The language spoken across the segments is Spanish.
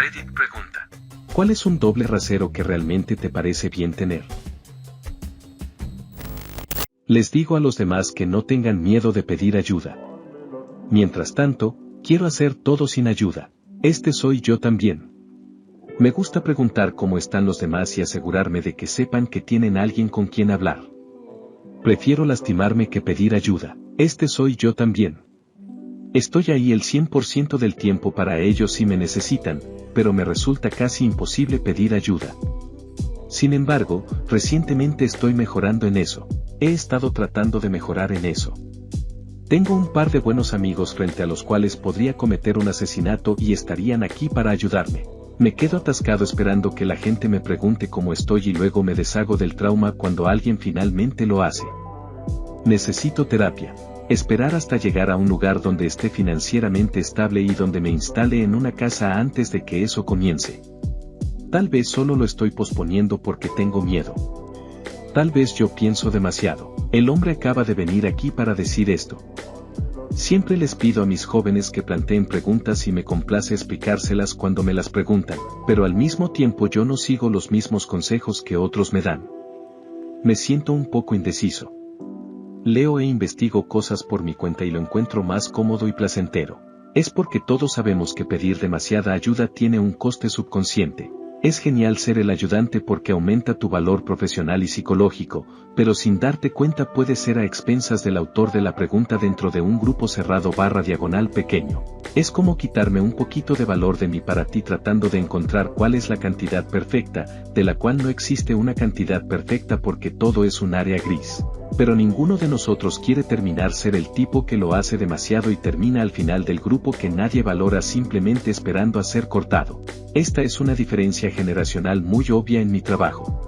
Reddit pregunta: ¿cuál es un doble rasero que realmente te parece bien tener? Les digo a los demás que no tengan miedo de pedir ayuda. Mientras tanto, quiero hacer todo sin ayuda. Este soy yo también. Me gusta preguntar cómo están los demás y asegurarme de que sepan que tienen alguien con quien hablar. Prefiero lastimarme que pedir ayuda. Este soy yo también. Estoy ahí el 100% del tiempo para ellos si me necesitan, pero me resulta casi imposible pedir ayuda. Sin embargo, recientemente estoy mejorando en eso. He estado tratando de mejorar en eso. Tengo un par de buenos amigos frente a los cuales podría cometer un asesinato y estarían aquí para ayudarme. Me quedo atascado esperando que la gente me pregunte cómo estoy y luego me deshago del trauma cuando alguien finalmente lo hace. Necesito terapia. Esperar hasta llegar a un lugar donde esté financieramente estable y donde me instale en una casa antes de que eso comience. Tal vez solo lo estoy posponiendo porque tengo miedo. Tal vez yo pienso demasiado. El hombre acaba de venir aquí para decir esto. Siempre les pido a mis jóvenes que planteen preguntas y me complace explicárselas cuando me las preguntan, pero al mismo tiempo yo no sigo los mismos consejos que otros me dan. Me siento un poco indeciso. Leo e investigo cosas por mi cuenta y lo encuentro más cómodo y placentero. Es porque todos sabemos que pedir demasiada ayuda tiene un coste subconsciente. Es genial ser el ayudante porque aumenta tu valor profesional y psicológico, pero sin darte cuenta puede ser a expensas del autor de la pregunta dentro de un grupo cerrado / pequeño. Es como quitarme un poquito de valor de mí para ti tratando de encontrar cuál es la cantidad perfecta, de la cual no existe una cantidad perfecta porque todo es un área gris. Pero ninguno de nosotros quiere terminar ser el tipo que lo hace demasiado y termina al final del grupo que nadie valora simplemente esperando a ser cortado. Esta es una diferencia generacional muy obvia en mi trabajo.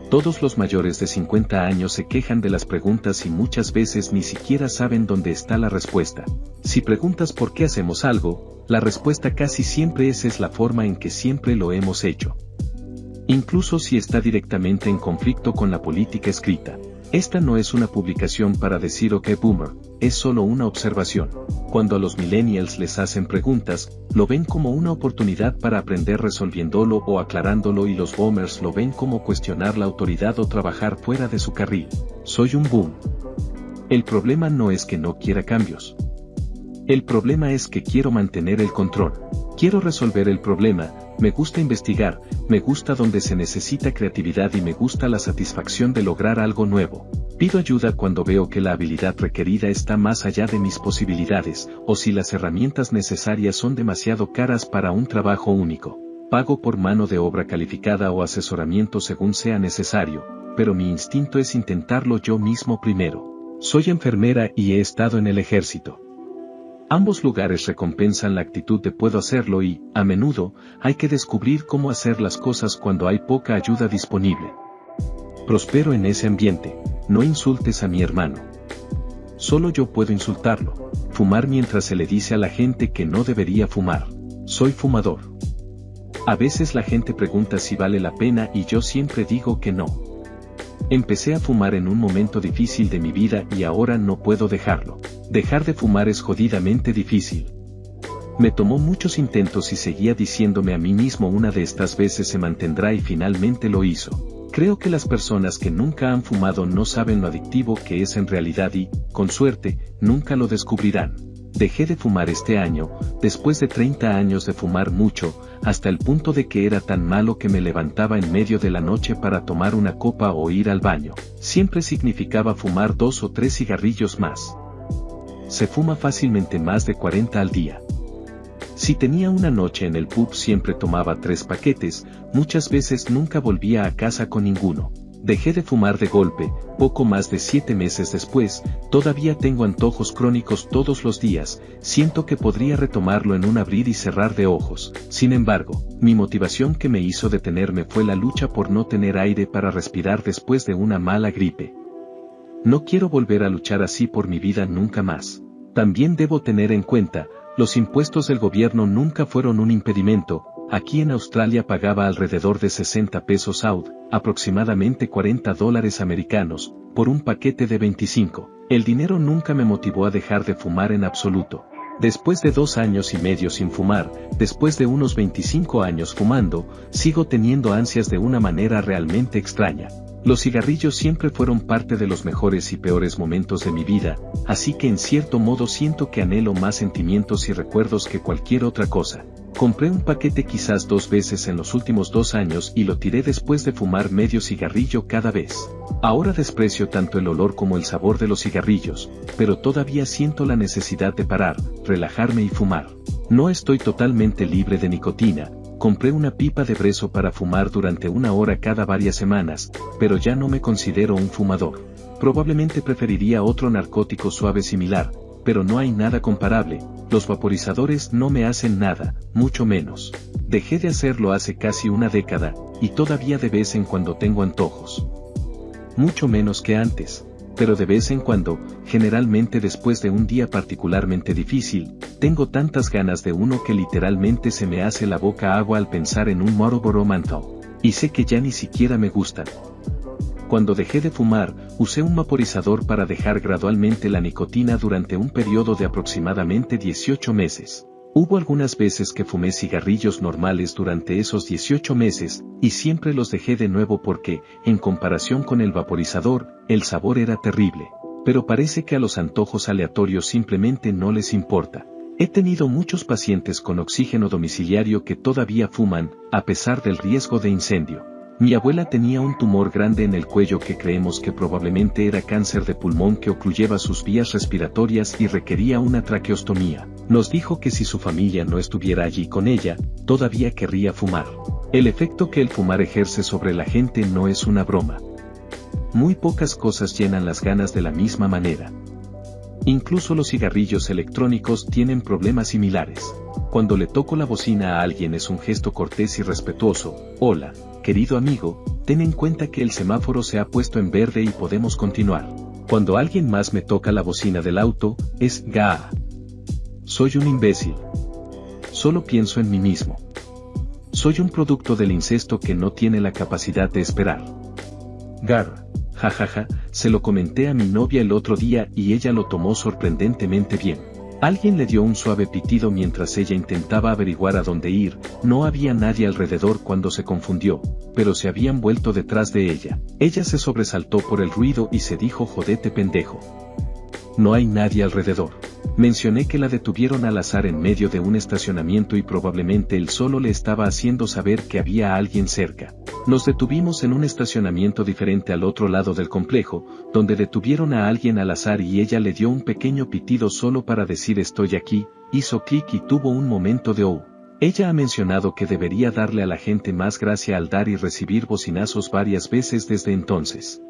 Todos los mayores de 50 años se quejan de las preguntas y muchas veces ni siquiera saben dónde está la respuesta. Si preguntas por qué hacemos algo, la respuesta casi siempre es la forma en que siempre lo hemos hecho. Incluso si está directamente en conflicto con la política escrita. Esta no es una publicación para decir ok boomer, es solo una observación. Cuando a los millennials les hacen preguntas, lo ven como una oportunidad para aprender resolviéndolo o aclarándolo y los boomers lo ven como cuestionar la autoridad o trabajar fuera de su carril. Soy un boom. El problema no es que no quiera cambios. El problema es que quiero mantener el control. Quiero resolver el problema, me gusta investigar, me gusta donde se necesita creatividad y me gusta la satisfacción de lograr algo nuevo. Pido ayuda cuando veo que la habilidad requerida está más allá de mis posibilidades, o si las herramientas necesarias son demasiado caras para un trabajo único. Pago por mano de obra calificada o asesoramiento según sea necesario, pero mi instinto es intentarlo yo mismo primero. Soy enfermera y he estado en el ejército. Ambos lugares recompensan la actitud de puedo hacerlo y, a menudo, hay que descubrir cómo hacer las cosas cuando hay poca ayuda disponible. Prospero en ese ambiente. No insultes a mi hermano. Solo yo puedo insultarlo. Fumar mientras se le dice a la gente que no debería fumar. Soy fumador. A veces la gente pregunta si vale la pena y yo siempre digo que no. Empecé a fumar en un momento difícil de mi vida y ahora no puedo dejarlo. Dejar de fumar es jodidamente difícil. Me tomó muchos intentos y seguía diciéndome a mí mismo una de estas veces se mantendrá y finalmente lo hizo. Creo que las personas que nunca han fumado no saben lo adictivo que es en realidad y, con suerte, nunca lo descubrirán. Dejé de fumar este año, después de 30 años de fumar mucho, hasta el punto de que era tan malo que me levantaba en medio de la noche para tomar una copa o ir al baño. Siempre significaba fumar 2 o 3 cigarrillos más. Se fuma fácilmente más de 40 al día. Si tenía una noche en el pub siempre tomaba 3 paquetes, muchas veces nunca volvía a casa con ninguno. Dejé de fumar de golpe, poco más de 7 meses después, todavía tengo antojos crónicos todos los días, siento que podría retomarlo en un abrir y cerrar de ojos. Sin embargo, mi motivación que me hizo detenerme fue la lucha por no tener aire para respirar después de una mala gripe. No quiero volver a luchar así por mi vida nunca más. También debo tener en cuenta, los impuestos del gobierno nunca fueron un impedimento. Aquí en Australia pagaba alrededor de 60 pesos AUD, aproximadamente $40 americanos, por un paquete de 25. El dinero nunca me motivó a dejar de fumar en absoluto. Después de 2 años y medio sin fumar, después de unos 25 años fumando, sigo teniendo ansias de una manera realmente extraña. Los cigarrillos siempre fueron parte de los mejores y peores momentos de mi vida, así que en cierto modo siento que anhelo más sentimientos y recuerdos que cualquier otra cosa. Compré un paquete quizás 2 veces en los últimos 2 años y lo tiré después de fumar medio cigarrillo cada vez. Ahora desprecio tanto el olor como el sabor de los cigarrillos, pero todavía siento la necesidad de parar, relajarme y fumar. No estoy totalmente libre de nicotina. Compré una pipa de brezo para fumar durante 1 hora cada varias semanas, pero ya no me considero un fumador. Probablemente preferiría otro narcótico suave similar, pero no hay nada comparable. Los vaporizadores no me hacen nada, mucho menos. Dejé de hacerlo hace casi 1 década, y todavía de vez en cuando tengo antojos. Mucho menos que antes, pero de vez en cuando, generalmente después de un día particularmente difícil, tengo tantas ganas de uno que literalmente se me hace la boca agua al pensar en un Marlboro Menthol, y sé que ya ni siquiera me gustan. Cuando dejé de fumar, usé un vaporizador para dejar gradualmente la nicotina durante un periodo de aproximadamente 18 meses. Hubo algunas veces que fumé cigarrillos normales durante esos 18 meses, y siempre los dejé de nuevo porque, en comparación con el vaporizador, el sabor era terrible. Pero parece que a los antojos aleatorios simplemente no les importa. He tenido muchos pacientes con oxígeno domiciliario que todavía fuman, a pesar del riesgo de incendio. Mi abuela tenía un tumor grande en el cuello que creemos que probablemente era cáncer de pulmón que ocluyeva sus vías respiratorias y requería una traqueostomía. Nos dijo que si su familia no estuviera allí con ella, todavía querría fumar. El efecto que el fumar ejerce sobre la gente no es una broma. Muy pocas cosas llenan las ganas de la misma manera. Incluso los cigarrillos electrónicos tienen problemas similares. Cuando le toco la bocina a alguien es un gesto cortés y respetuoso. Hola, querido amigo, ten en cuenta que el semáforo se ha puesto en verde y podemos continuar. Cuando alguien más me toca la bocina del auto, es ¡Ga! Soy un imbécil. Solo pienso en mí mismo. Soy un producto del incesto que no tiene la capacidad de esperar. Gar. Jajaja, se lo comenté a mi novia el otro día y ella lo tomó sorprendentemente bien. Alguien le dio un suave pitido mientras ella intentaba averiguar a dónde ir. No había nadie alrededor cuando se confundió, pero se habían vuelto detrás de ella. Ella se sobresaltó por el ruido y se dijo: jodete pendejo. No hay nadie alrededor. Mencioné que la detuvieron al azar en medio de un estacionamiento y probablemente él solo le estaba haciendo saber que había alguien cerca. Nos detuvimos en un estacionamiento diferente al otro lado del complejo, donde detuvieron a alguien al azar y ella le dio un pequeño pitido solo para decir estoy aquí, hizo clic y tuvo un momento de oh. Ella ha mencionado que debería darle a la gente más gracia al dar y recibir bocinazos varias veces desde entonces.